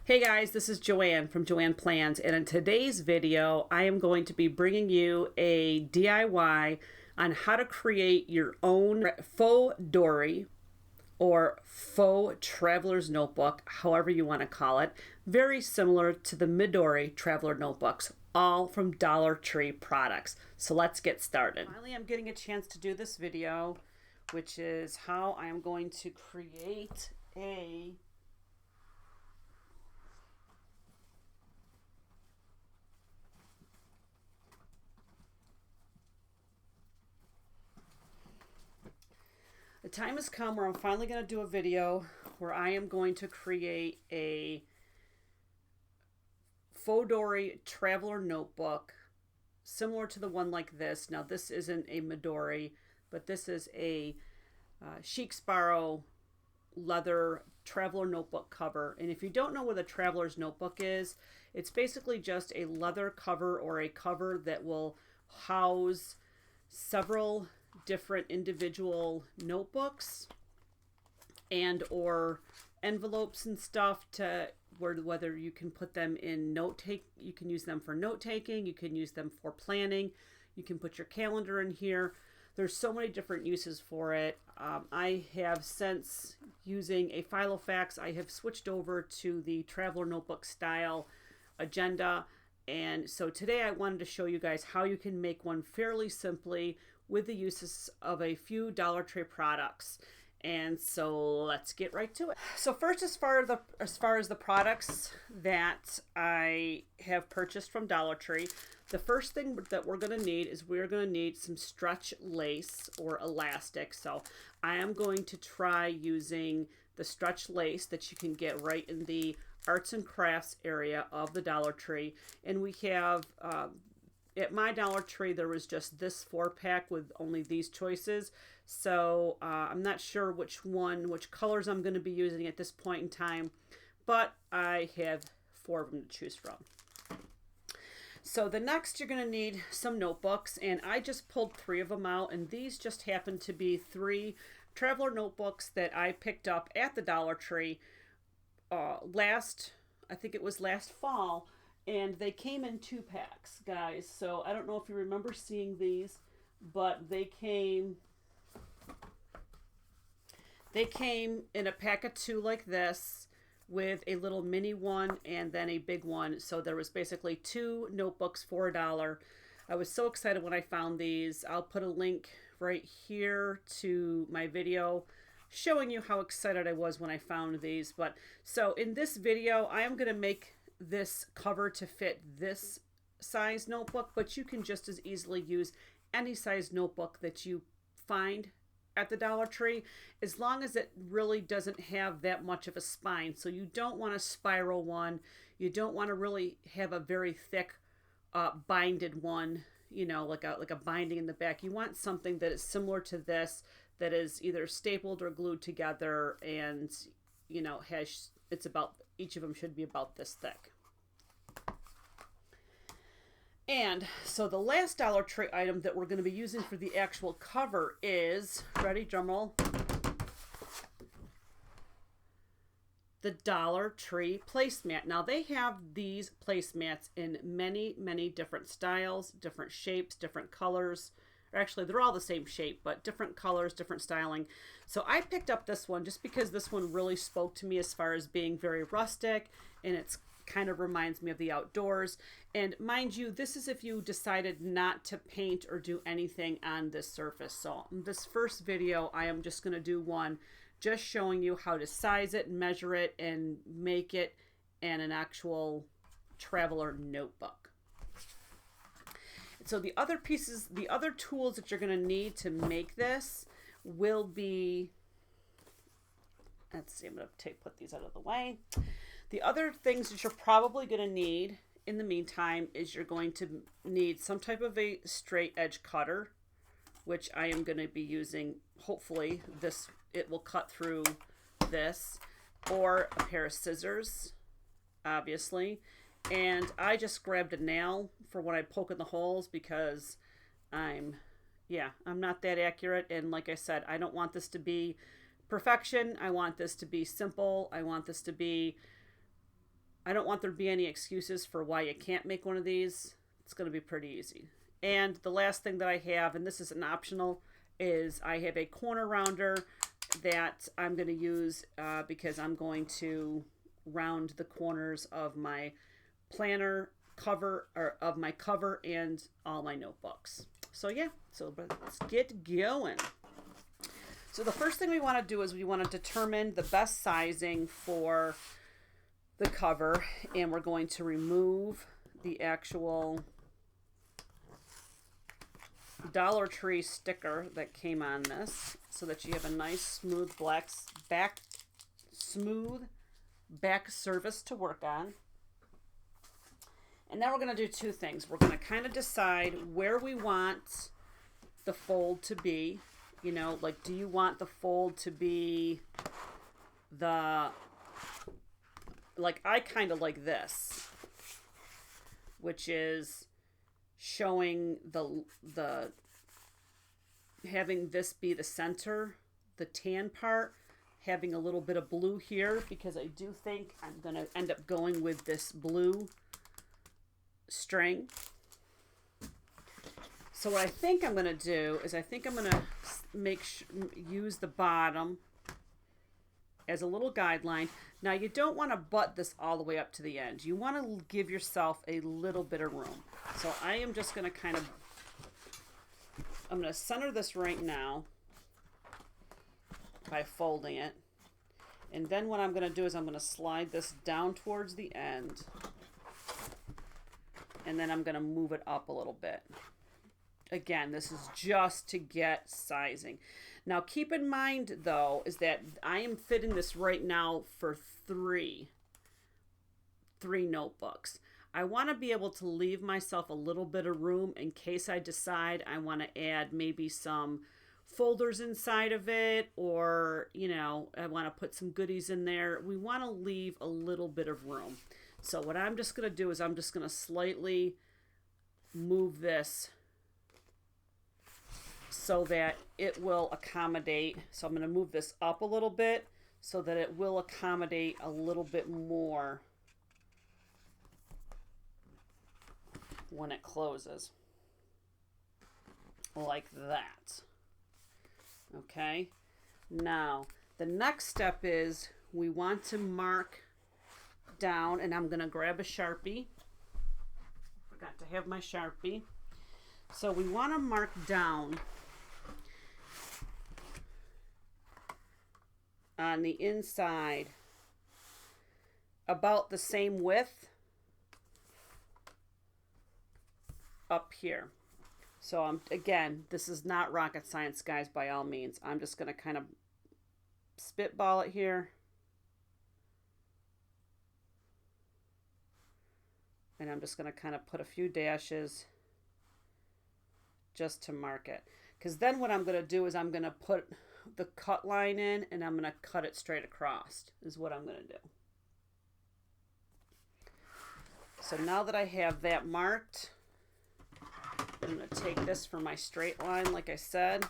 Hey guys, this is Joanne from JoannePlans, and in today's video I am going to be bringing you a DIY on how to create your own Fauxdori or faux traveler's notebook, however you want to call it, very similar to the Midori traveler notebooks, all from Dollar Tree products. So let's get started. Finally, I'm getting a chance to do this video, which is how I am going to create a The time has come where I'm finally going to do a video where I am going to create a Fauxdori traveler notebook similar to the one like this. Now this isn't a Midori, but this is a Cicero leather traveler notebook cover. And if you don't know what a traveler's notebook is, it's basically just a leather cover or a cover that will house several different individual notebooks and or envelopes and stuff, to whether you can put them in you can use them for note taking, you can use them for planning, you can put your calendar in here. There's so many different uses for it. I have, since using a Filofax, I have switched over to the traveler notebook style agenda. And so today I wanted to show you guys how you can make one fairly simply with the uses of a few Dollar Tree products. And so let's get right to it. So first, as far as the products that I have purchased from Dollar Tree, the first thing that we're going to need is we're going to need some stretch lace or elastic. So I am going to try using the stretch lace that you can get right in the arts and crafts area of the Dollar Tree. And we have at my Dollar Tree, there was just this 4-pack with only these choices. So I'm not sure which colors I'm going to be using at this point in time, but I have 4 of them to choose from. So the next, you're going to need some notebooks, and I just pulled 3 of them out, and these just happen to be 3 traveler notebooks that I picked up at the Dollar Tree I think it was last fall. And they came in 2-packs, guys. So I don't know if you remember seeing these, but they came in a pack of 2 like this, with a little mini one and then a big one. So there was basically 2 notebooks for $1. I was so excited when I found these. I'll put a link right here to my video showing you how excited I was when I found these. But so in this video, I am going to make this cover to fit this size notebook, but you can just as easily use any size notebook that you find at the Dollar Tree, as long as it really doesn't have that much of a spine. So you don't want a spiral one, you don't want to really have a very thick binded one, you know, like a binding in the back. You want something that is similar to this, that is either stapled or glued together, and you know, each of them should be about this thick. And so the last Dollar Tree item that we're going to be using for the actual cover is, ready, drumroll, the Dollar Tree placemat. Now they have these placemats in many, many different styles, different shapes, different colors. Actually, they're all the same shape, but different colors, different styling. So I picked up this one just because this one really spoke to me as far as being very rustic, and it's kind of reminds me of the outdoors. And mind you, this is if you decided not to paint or do anything on this surface. So in this first video, I am just going to do one just showing you how to size it, measure it, and make it in an actual traveler notebook. So the other pieces, the other tools that you're going to need to make this will be, let's see, I'm going to put these out of the way. The other things that you're probably going to need in the meantime is you're going to need some type of a straight edge cutter, which I am going to be using. Hopefully it will cut through this, or a pair of scissors, obviously. And I just grabbed a nail for when I poke in the holes, because I'm not that accurate. And like I said, I don't want this to be perfection. I want this to be simple. I want this to be I don't want there to be any excuses for why you can't make one of these. It's going to be pretty easy. And the last thing that I have, and this is an optional, is I have a corner rounder that I'm going to use because I'm going to round the corners of my planner cover, or of my cover and all my notebooks. So yeah, so let's get going. So the first thing we want to do is we want to determine the best sizing for the cover, and we're going to remove the actual Dollar Tree sticker that came on this so that you have a nice smooth back surface to work on. And now we're going to do two things. We're going to kind of decide where we want the fold to be. You know, like, do you want the fold to be like, I kind of like this, which is showing the having this be the center, the tan part, having a little bit of blue here, because I do think I'm going to end up going with this blue string. So what I think I'm going to do is I think I'm going to use the bottom as a little guideline. Now, you don't want to butt this all the way up to the end. You want to give yourself a little bit of room. So I am just going to I'm going to center this right now by folding it. And then what I'm going to do is I'm going to slide this down towards the end. And then I'm going to move it up a little bit. Again, this is just to get sizing. Now, keep in mind, though, is that I am fitting this right now for three notebooks. I want to be able to leave myself a little bit of room in case I decide I want to add maybe some folders inside of it, or, you know, I want to put some goodies in there. We want to leave a little bit of room. So what I'm just going to do is I'm just going to slightly move this so that it will accommodate. So I'm going to move this up a little bit so that it will accommodate a little bit more when it closes. Like that. Okay. Now, the next step is we want to mark down, and I'm going to grab a Sharpie. Forgot to have my Sharpie. So we want to mark down on the inside about the same width up here. So again, this is not rocket science, guys, by all means. I'm just going to kind of spitball it here. And I'm just going to kind of put a few dashes just to mark it. Because then what I'm going to do is I'm going to put the cut line in, and I'm going to cut it straight across, is what I'm going to do. So now that I have that marked, I'm going to take this for my straight line, like I said.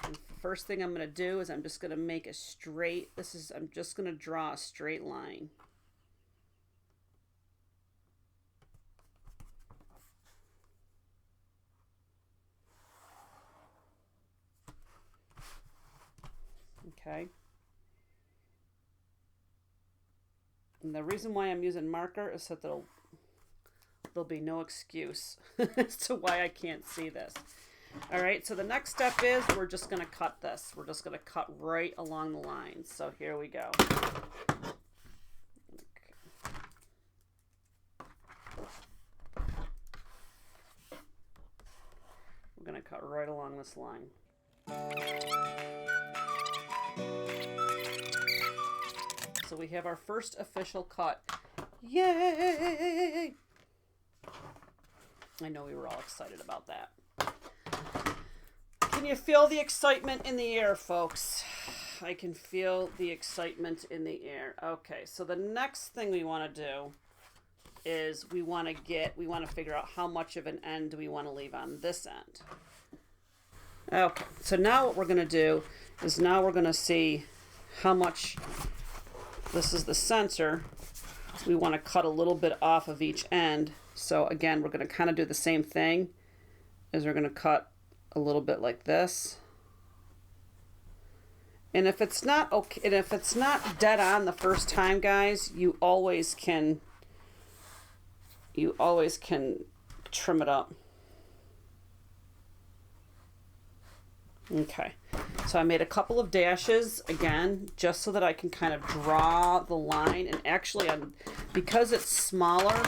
And the first thing I'm going to do is I'm just going to make a straight, I'm just going to draw a straight line. Okay. And the reason why I'm using marker is so that there'll be no excuse as to why I can't see this. All right, so the next step is we're just going to cut this. We're just going to cut right along the lines. So here we go. We're going to cut right along this line. So we have our first official cut. Yay! I know we were all excited about that. Can you feel the excitement in the air, folks? I can feel the excitement in the air. Okay, so the next thing we want to do is we want to figure out how much of an end do we want to leave on this end. Okay, so now what we're going to do is now we're going to see how much, this is the center, we want to cut a little bit off of each end. So again, we're going to kind of do the same thing as we're going to cut a little bit like this. And if it's not okay, and if it's not dead on the first time, guys, you always can trim it up. Okay, so I made a couple of dashes again, just so that I can kind of draw the line. And actually, because it's smaller,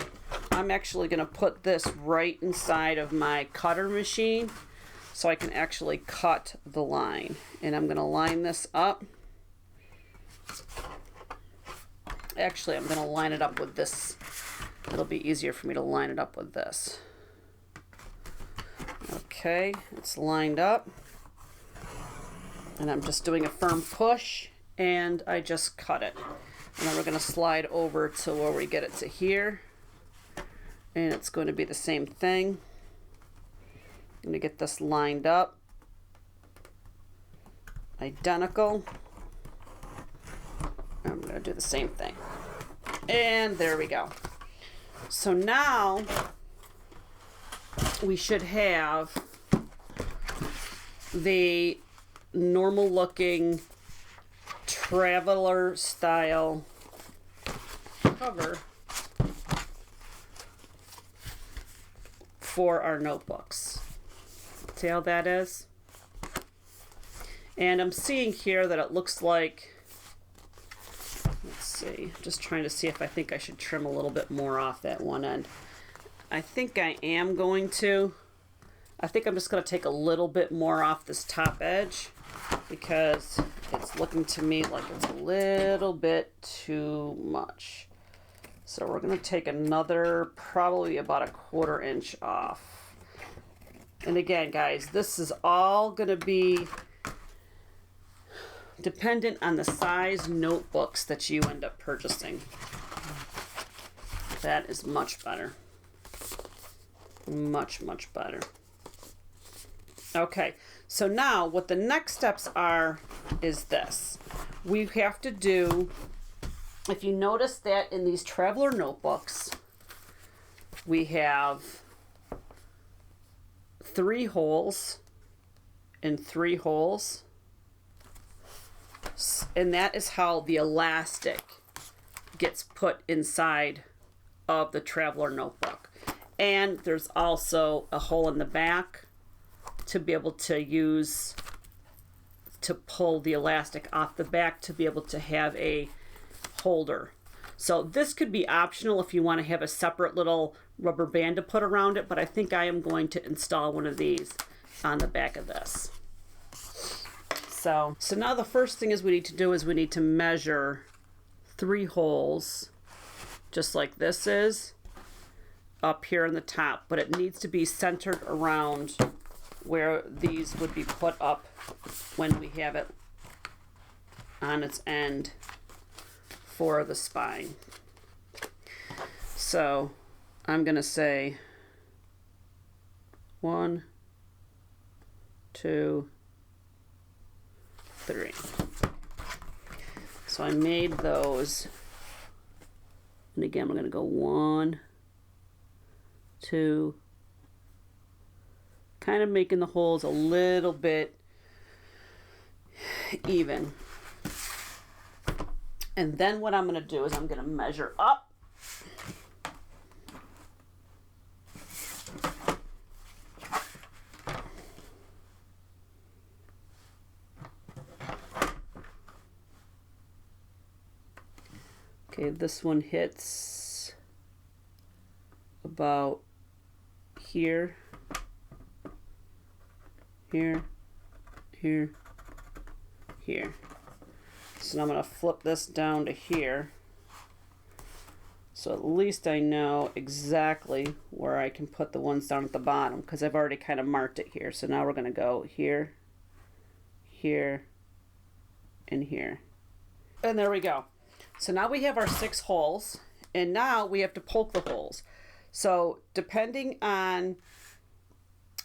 I'm actually going to put this right inside of my cutter machine, so I can actually cut the line. And I'm going to line this up. Actually, I'm going to line it up with this. It'll be easier for me to line it up with this. Okay, it's lined up. And I'm just doing a firm push, and I just cut it. And then we're going to slide over to where we get it to here. And it's going to be the same thing. I'm going to get this lined up. Identical. I'm going to do the same thing. And there we go. So now we should have the normal looking traveler style cover for our notebooks. See how that is? And I'm seeing here that it looks like, let's see, just trying to see if I think I should trim a little bit more off that one end. I think I am going to. I think I'm just going to take a little bit more off this top edge, because it's looking to me like it's a little bit too much. So we're going to take another, probably about a 1/4 inch off. And again, guys, this is all going to be dependent on the size notebooks that you end up purchasing. That is much better. Much, much better. Okay, so now what the next steps are is this. We have to do, if you notice that in these traveler notebooks, we have 3 holes and 3 holes. And that is how the elastic gets put inside of the traveler notebook. And there's also a hole in the back to be able to use to pull the elastic off the back to be able to have a holder. So this could be optional if you want to have a separate little rubber band to put around it, but I think I am going to install one of these on the back of this. So now the first thing is we need to do is we need to measure 3 holes, just like this is, up here on the top, but it needs to be centered around where these would be put up when we have it on its end for the spine. So I'm going to say 1, 2, 3. So I made those. And again, we're going to go 1, 2, kind of making the holes a little bit even. And then what I'm going to do is I'm going to measure up. Okay, this one hits about here, here, here, here. So now I'm going to flip this down to here. So at least I know exactly where I can put the ones down at the bottom, because I've already kind of marked it here. So now we're going to go here, here, and here. And there we go. So now we have our 6 holes, and now we have to poke the holes. So depending on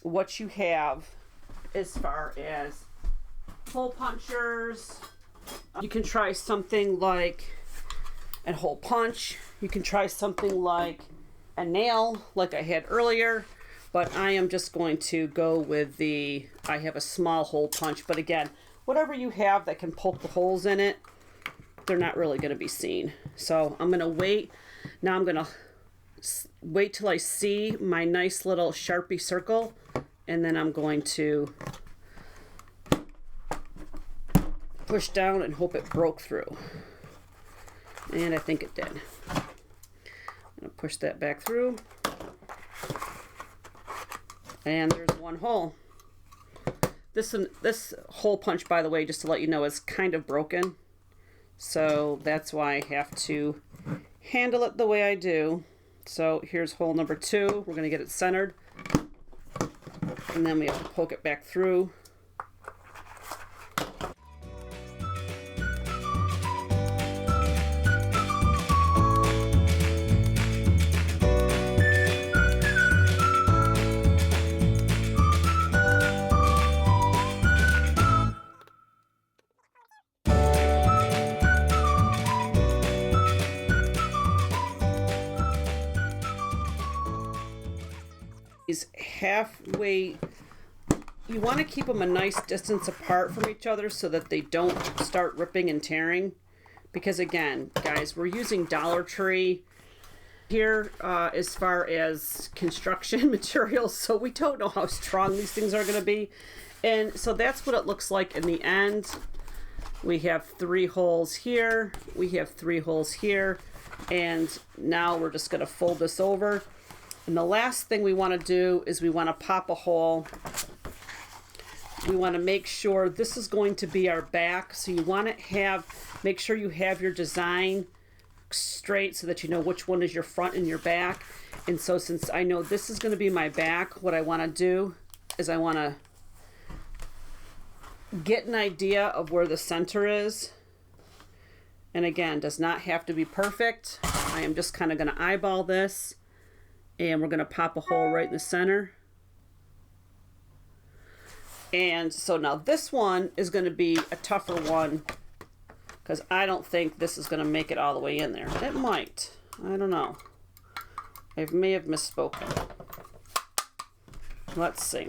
what you have as far as hole punchers, you can try something like and hole punch. You can try something like a nail like I had earlier, but I am just going to go with I have a small hole punch, but again, whatever you have that can poke the holes in it, they're not really going to be seen. So I'm going to wait. Now I'm going to wait till I see my nice little Sharpie circle, and then I'm going to push down and hope it broke through. And I think it did. I'm going to push that back through. And there's one hole. This hole punch, by the way, just to let you know, is kind of broken. So that's why I have to handle it the way I do. So here's hole number 2. We're going to get it centered. And then we have to poke it back through. Halfway, you want to keep them a nice distance apart from each other so that they don't start ripping and tearing, because again, guys, we're using Dollar Tree here as far as construction materials, so we don't know how strong these things are going to be. And so that's what it looks like in the end. We have 3 holes here, we have 3 holes here, and now we're just going to fold this over. And the last thing we want to do is we want to pop a hole. We want to make sure this is going to be our back. So you want to make sure you have your design straight so that you know which one is your front and your back. And so since I know this is going to be my back, what I want to do is I want to get an idea of where the center is. And again, does not have to be perfect. I am just kind of going to eyeball this. And we're going to pop a hole right in the center. And so now this one is going to be a tougher one, because I don't think this is going to make it all the way in there. It might. I don't know. I may have misspoken. Let's see.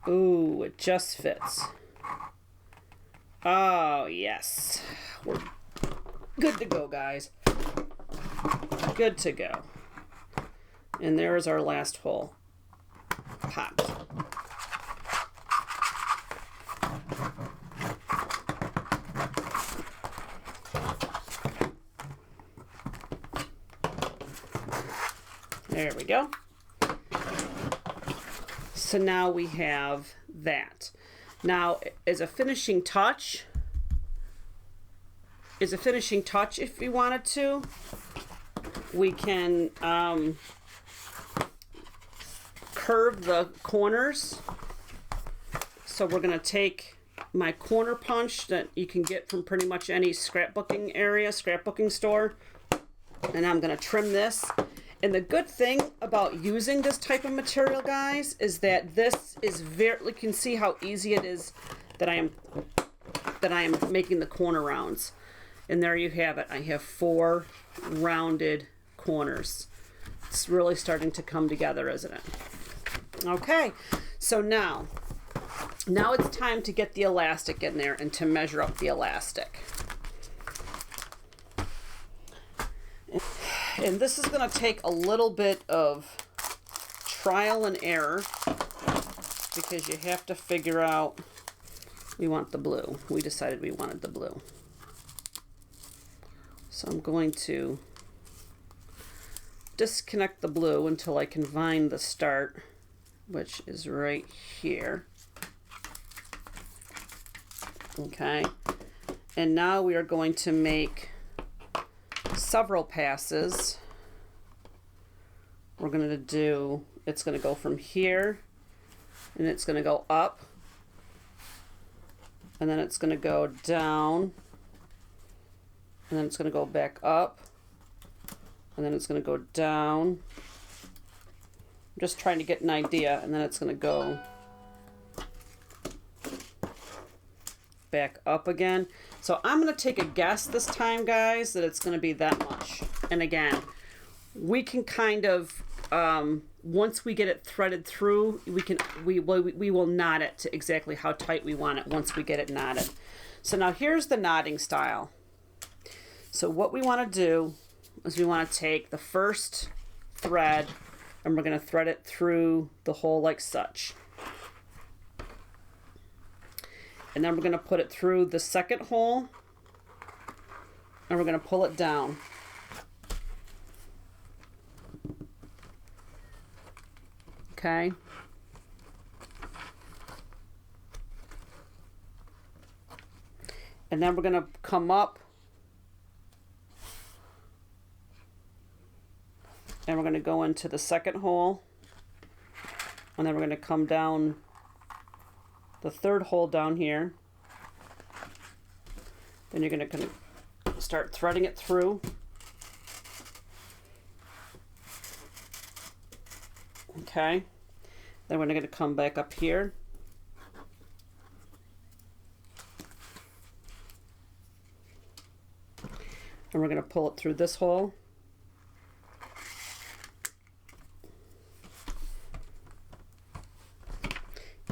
Ooh, it just fits. Oh, yes. We're good to go, guys. Good to go. And there's our last hole. Popped. There we go. So now we have that. Now, as a finishing touch, if we wanted to, we can curve the corners. So we're going to take my corner punch that you can get from pretty much any scrapbooking store, and I'm going to trim this. And the good thing about using this type of material, guys, is that this is you can see how easy it is that I am making the corner rounds. And there you have it. I have 4 rounded corners. It's really starting to come together, isn't it? Okay, so now it's time to get the elastic in there and to measure up the elastic. And this is going to take a little bit of trial and error, because you have to figure out, we want the blue. We decided we wanted the blue. So I'm going to disconnect the blue until I can find the start, which is right here. Okay. And now we are going to make several passes. We're going to do, it's going to go from here, and it's going to go up, and then it's going to go down, and then it's going to go back up, and then it's going to go down. I'm just trying to get an idea, and then it's going to go back up again. So I'm going to take a guess this time, guys, that it's going to be that much. And again, we can kind of, once we get it threaded through, we will knot it to exactly how tight we want it once we get it knotted. So now here's the knotting style. So what we want to do is we want to take the first thread and we're going to thread it through the hole like such. And then we're going to put it through the second hole and we're going to pull it down. Okay. And then we're going to come up and we're going to go into the second hole and then we're going to come down the third hole down here. Then you're going to start threading it through. Okay. Then we're going to come back up here. And we're going to pull it through this hole.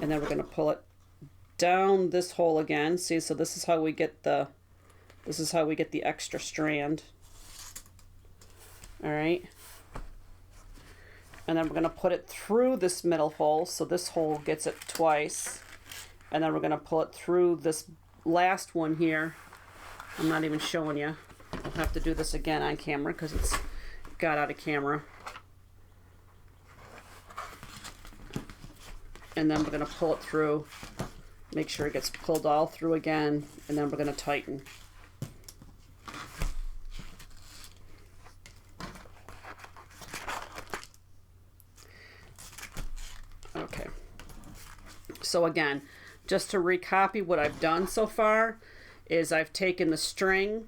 And then we're going to pull it down this hole again. See, so this is how we get the extra strand. All right. And then we're going to put it through this middle hole, so this hole gets it twice. And then we're going to pull it through this last one here. I'm not even showing you. I'll have to do this again on camera because it's got out of camera. And then we're going to pull it through, make sure it gets pulled all through again, and then we're going to tighten. Okay. So again, just to recopy what I've done so far is I've taken the string,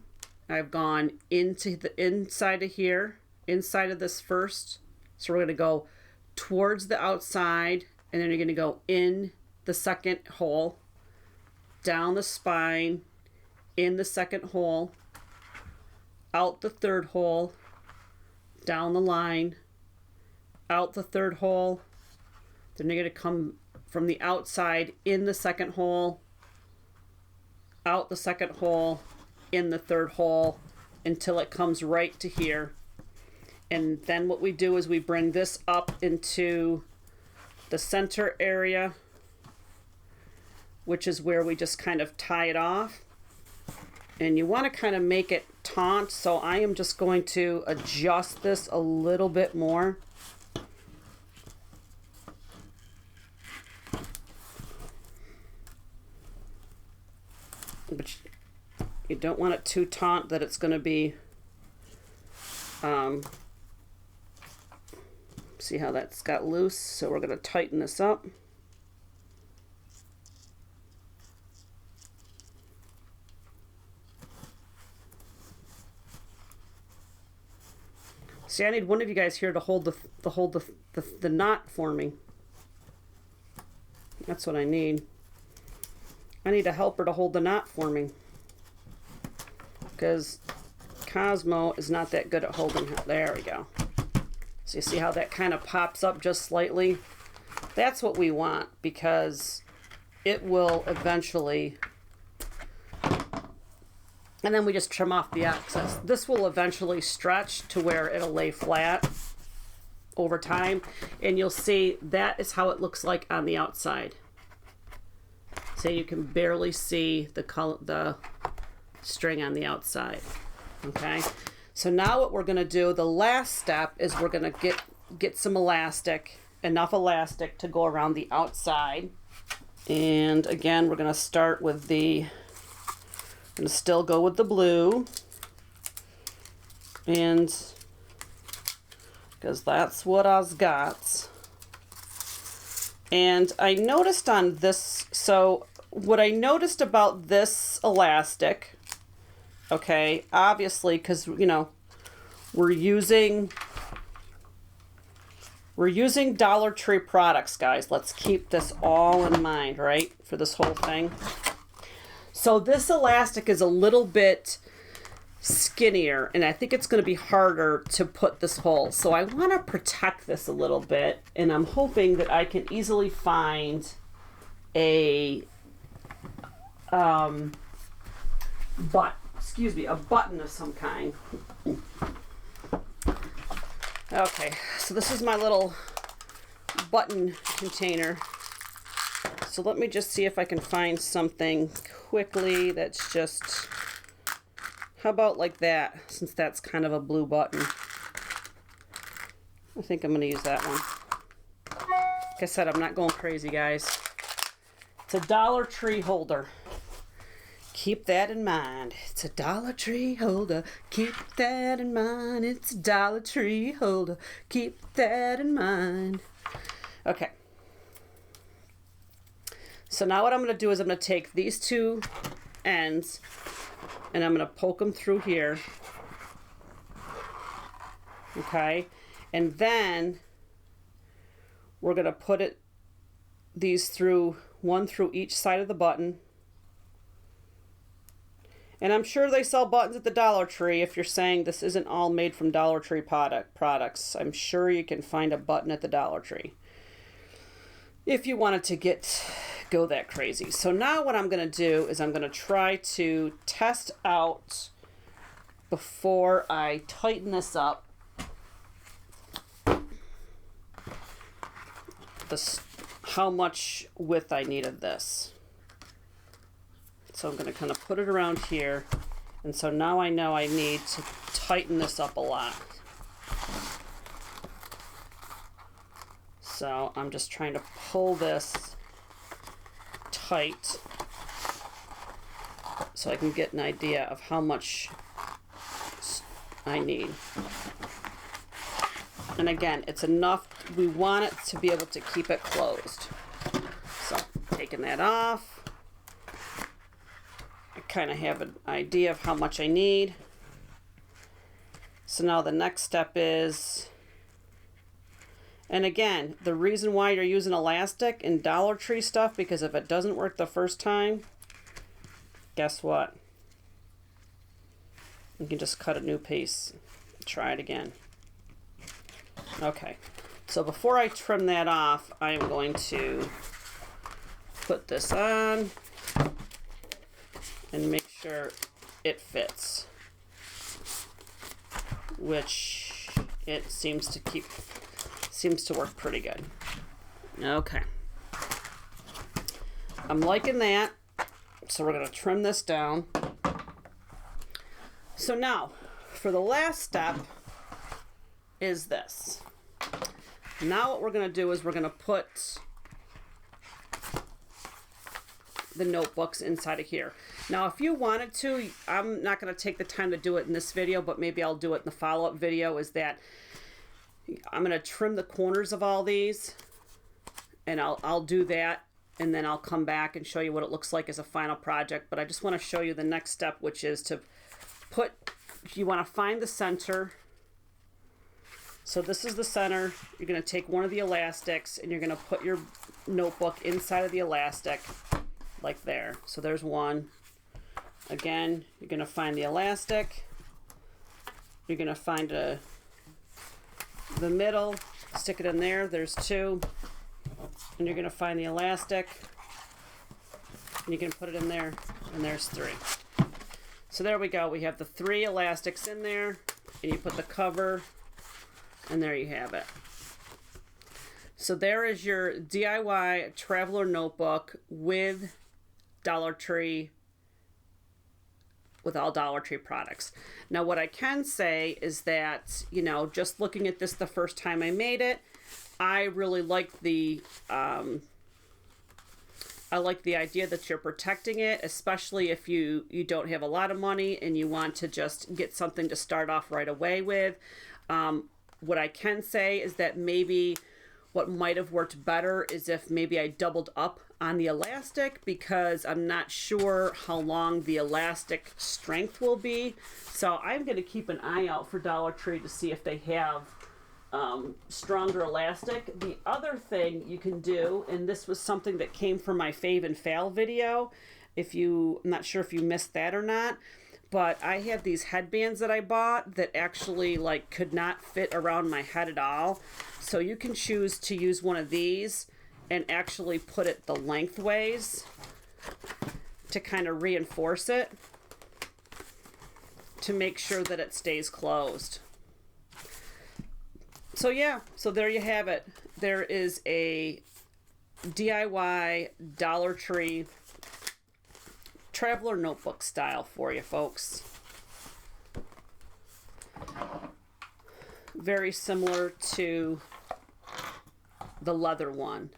I've gone into the inside of here, inside of this first. So we're going to go towards the outside, and then you're going to go in the second hole, down the spine, in the second hole, out the third hole, down the line, out the third hole. Then you're going to come from the outside in the second hole, out the second hole, in the third hole, until it comes right to here. And then what we do is we bring this up into the center area, which is where we just kind of tie it off. And you want to kind of make it taut, so I am just going to adjust this a little bit more. But you don't want it too taut that it's going to be see how that's got loose, so we're going to tighten this up. See, I need one of you guys here to hold the knot for me. That's what I need. I need a helper to hold the knot for me, because Cosmo is not that good at holding it. There we go. So you see how that kind of pops up just slightly? That's what we want, because it will eventually, and then we just trim off the excess. This will eventually stretch to where it'll lay flat over time, and you'll see that is how it looks like on the outside. So you can barely see the string on the outside. Okay, so now what we're going to do, the last step, is we're going to get some elastic, enough elastic to go around the outside. And again, we're going to start with I'm going to still go with the blue, and because that's what I've got. And I noticed on this, so what I noticed about this elastic, okay, obviously, because, you know, we're using Dollar Tree products, guys. Let's keep this all in mind, right, for this whole thing. So this elastic is a little bit skinnier, and I think it's going to be harder to put this hole. So I want to protect this a little bit, and I'm hoping that I can easily find a a button of some kind. Okay, so this is my little button container. So let me just see if I can find something quickly that's just, how about like that, since that's kind of a blue button. I think I'm going to use that one. Like I said, I'm not going crazy, guys. It's a Dollar Tree holder. Keep that in mind. It's a Dollar Tree holder. Keep that in mind. It's a Dollar Tree holder. Keep that in mind. Okay. So now what I'm going to do is I'm going to take these two ends and I'm going to poke them through here. Okay. And then we're going to put these through, one through each side of the button. And I'm sure they sell buttons at the Dollar Tree. If you're saying this isn't all made from Dollar Tree products, I'm sure you can find a button at the Dollar Tree if you wanted to go that crazy. So now what I'm going to do is I'm going to try to test out, before I tighten this up, how much width I need of this. So I'm going to kind of put it around here. And so now I know I need to tighten this up a lot. So I'm just trying to pull this tight so I can get an idea of how much I need. And again, it's enough. We want it to be able to keep it closed. So taking that off. I kind of have an idea of how much I need. So now the next step is, and again, the reason why you're using elastic in Dollar Tree stuff, because if it doesn't work the first time, guess what? You can just cut a new piece. Try it again. Okay, so before I trim that off, I am going to put this on and make sure it fits, which it seems to work pretty good. Okay, I'm liking that, so we're going to trim this down. So now for the last step is this. Now what we're going to do is we're going to put the notebooks inside of here. Now if you wanted to, I'm not going to take the time to do it in this video, but maybe I'll do it in the follow-up video, is that I'm going to trim the corners of all these, and I'll do that, and then I'll come back and show you what it looks like as a final project. But I just want to show you the next step, which is to put, you want to find the center. So this is the center. You're going to take one of the elastics and you're going to put your notebook inside of the elastic like there. So there's one. Again, you're going to find the elastic. You're going to find the middle, stick it in there. There's two. And you're going to find the elastic. And you can put it in there, and there's three. So there we go. We have the three elastics in there, and you put the cover, and there you have it. So there is your DIY traveler notebook with Dollar Tree, with all Dollar Tree products. Now what I can say is that, you know, just looking at this the first time I made it, I really like the idea that you're protecting it, especially if you don't have a lot of money and you want to just get something to start off right away with. What I can say is that maybe what might have worked better is if maybe I doubled up on the elastic, because I'm not sure how long the elastic strength will be. So I'm going to keep an eye out for Dollar Tree to see if they have stronger elastic. The other thing you can do, and this was something that came from my Fave and Fail video, I'm not sure if you missed that or not, but I have these headbands that I bought that actually like could not fit around my head at all. So you can choose to use one of these and actually put it the lengthways to kind of reinforce it to make sure that it stays closed. So yeah, so there you have it. There is a DIY Dollar Tree traveler notebook style for you folks. Very similar to the leather one.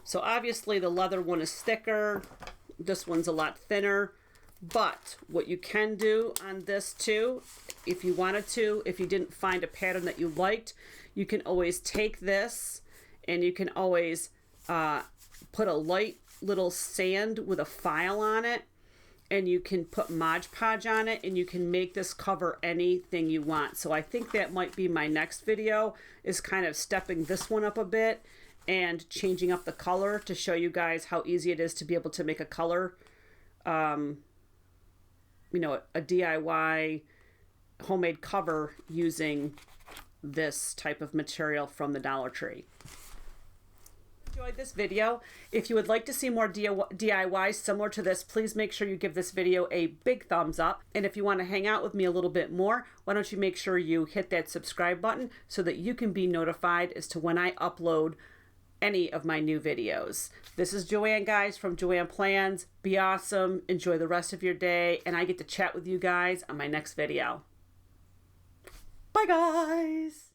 So obviously the leather one is thicker. This one's a lot thinner. But what you can do on this too, if you wanted to, if you didn't find a pattern that you liked, you can always take this and you can always put a light little sand with a file on it, and you can put Modge Podge on it, and you can make this cover anything you want. So I think that might be my next video, is kind of stepping this one up a bit and changing up the color to show you guys how easy it is to be able to make a color, you know, a DIY homemade cover using this type of material from the Dollar Tree. Enjoyed this video. If you would like to see more DIYs similar to this, please make sure you give this video a big thumbs up. And if you want to hang out with me a little bit more, why don't you make sure you hit that subscribe button so that you can be notified as to when I upload any of my new videos. This is Joanne, guys, from JoannePlans. Be awesome. Enjoy the rest of your day. And I get to chat with you guys on my next video. Bye, guys.